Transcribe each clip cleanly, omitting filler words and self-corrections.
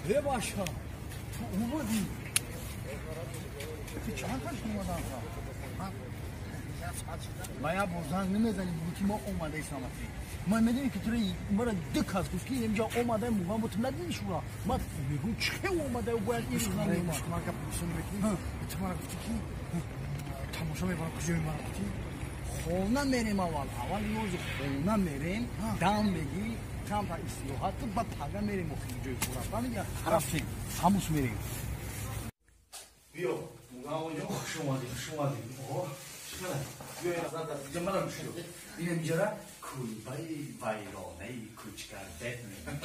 بباشا تو اومدی تو چند تاش اومدن من یا بازن نمیزنی بگو که ما اومده اسلامتی من میدونی که توی مرا دک از گوش که اینجا اومده موقع با تو ندیدی شورا من بگو چه اومده و باید این روزنه میماند من که بسیم بکنی تو مرا گفتی که تماشا میبرم کجا میبرم گفتی خونه میریم اول روز خونه میریم دم میگی چند تا استراحت بعد پاگه میریم و خیلی جای خورفتن یا رفتیم هموش میریم بیا موقع اونجا خوش اومدیم چقدر بیا این از دیگه منم شروع این اینجا کلبه ویرانه کوچکر بهنه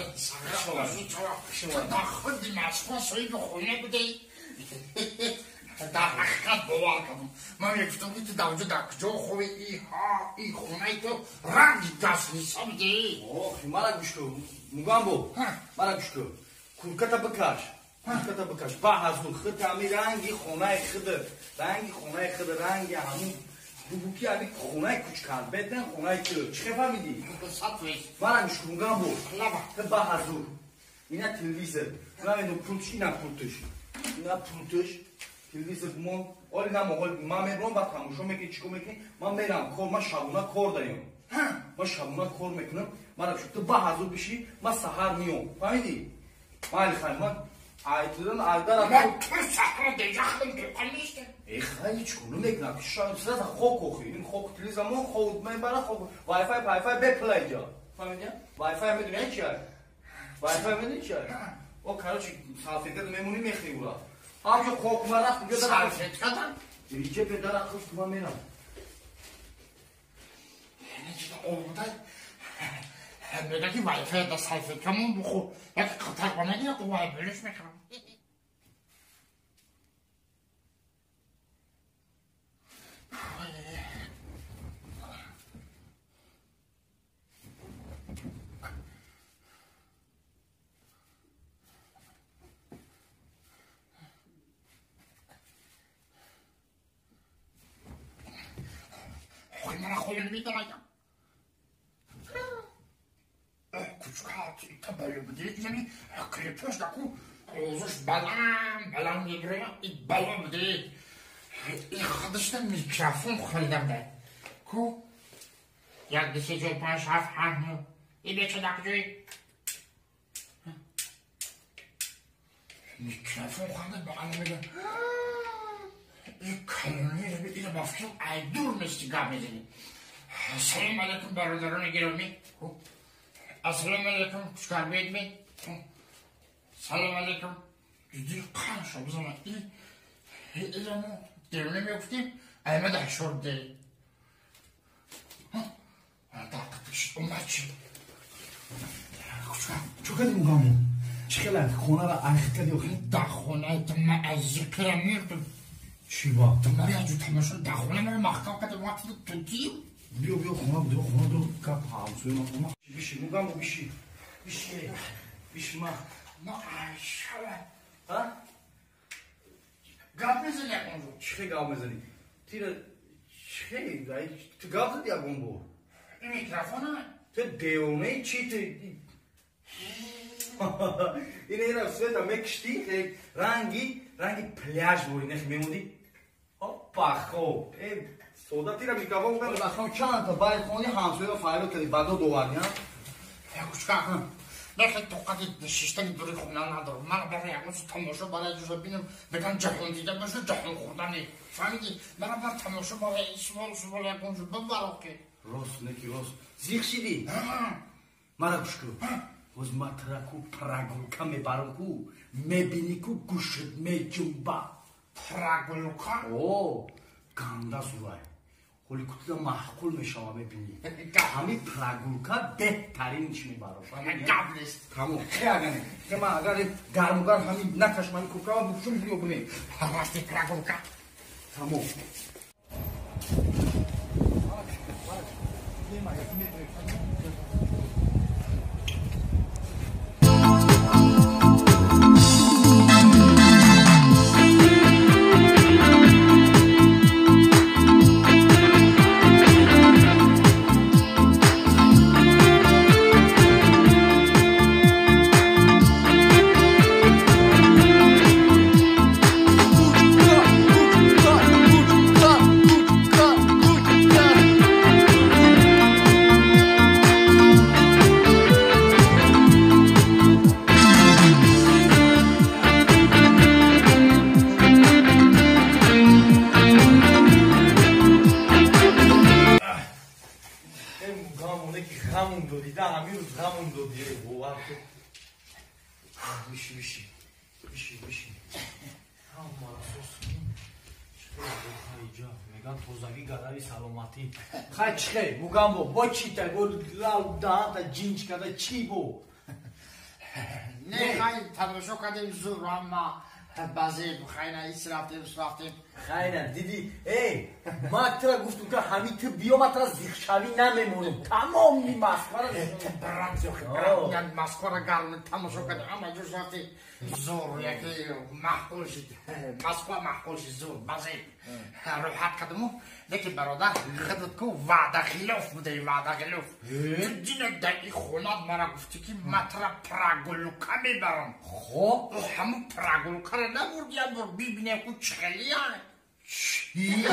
تا خودی مسکن سوی به خونه بوده در حقیقت باور کنم من میگفتم که در وجود در کجا خوبه این خونه تو رنگی دست نیسا بده مرا گوش کن موگم بو مرا گوش کن کلکتا بکش بحثون خود همی رنگی خونه خود رنگی همون بگو که همی خونه کوچکر بدن خونه تو چه فهمیدی؟ مرا گوش کن موگم بو تو بحثون اینا تلویزر اینا پولتش اینا پولتش تلویزر بمون اولی نمو من میبرم با تماشا میکنی چیکو میکنی من میرم کار من شبونه کار داریم کار میکنم من تو با حضور بشی من سحر میام فهمیدی؟ من خیلی من آیتلون آیدارم من تو سحر دیگه خیلی که نیسته خیلی چونو میکنم شاید سرد خوک این خوک تلویزر من خود میبرم خوک وای فای بپلی جا فهمیدی؟ وای فای میدونی چیه؟ او کارو چی سالفیت میمونی میخری برا آبجو خوک مرا کجا دارم سالفیت کردم دیگه پدر خود تو من میرم اومده میگه که وای فای دا سالفیت کمون بخو یک قطر کنه دیگه تو وای بلش میکنم من خودم میدونم کوچکات تبلو بودی یعنی کلیپش دکو روزش بلند میگره این بالا بودی این خودش میکروفون خریدم ده کو یک دیسی جای 5 7 8 این بیچه دک جوی میکروفون خریدم بقیده میگه این کلونی رو اینو با فیلم ایدور مستیگاه میزنی السلام علیکم برادران گرامی السلام علیکم چکار بید می سلام علیکم دیدی قنشا بزنم اینو دیرونه میگفتیم ایمه ده شرد دی دقیقش اومد چی چو کدی موگامو چه خیلی خونه را ایخ کدی و خیلی در خونه تو من از ذکر میردم چی با؟ تو مری انجو تماشون در خونه من محکم کده وقتی تو دیو بیا خونه دو کپ همسوی ما خونه بیشی موگامو بیشی ما عشقه ها؟ گاب میزنی اونجو چه گاب میزنی؟ تیره چه؟ تو گاب زدی اگون بو؟ این میکروفونه تو دیونه چی تو؟ این اینا سویتا مکشتی رنگی پلیاج بوی نخی میموندی؟ بخو سودا تیره میکروفون بگم بخو چند تا باید خونی همسوی و فایلو کدی بعدو دوباری ها؟ کوچکا نخی توقعی شیشتنی دوری خونه ندارم من برای یکموز تماشا برای جوزا بینم بگم جهان دیده باشه جهان خوردنی فهمیدی؟ من تماشا برای سوال یکموز ببرم که راست نکی راست زیخ شیدی؟ مرا گوش کن باز مطرکو پرگولکا میبرم کو میبینی کو گوشت میجنبا پرگولکا؟ اوه گنده سورای ولی کتیده محقول میشم میبینی همین پرگولکا بهترین چی میبرم گب نیست تمام خیلی اگه که من اگر گرموگر همین نکش من کوکا و بکشم بیو بینی راستی پرگولکا تمام اون دو دیگه باور کن میشی اما اساس اینجا میگن توزگی گدایی سلامتی خیلی چخه میگم با چی تا گل لال دهان تا جینج کده چی بو نه خیلی تماشا کردیم زور اما بعضی خیلی ایس رفتیم خیلی دیدی ای ما ترا گفتم که همین تو بیا ما ترا زیخشوی نمیمونم تمام می مسخره برام زیخ یعنی مسخره گرم تماشا کردیم اما جوش وقتی زور یکی محقول شد مسخره محقول شد زور بعضی روحت کردمو لیکن برادر خودت که وعده خلاف بوده وعده خلاف تو جینک در این خونات مرا گفتی که ما ترا پراگلوکا میبرم خب همون پراگلوکا رو نبردی هم بر ببینه که چخلی چی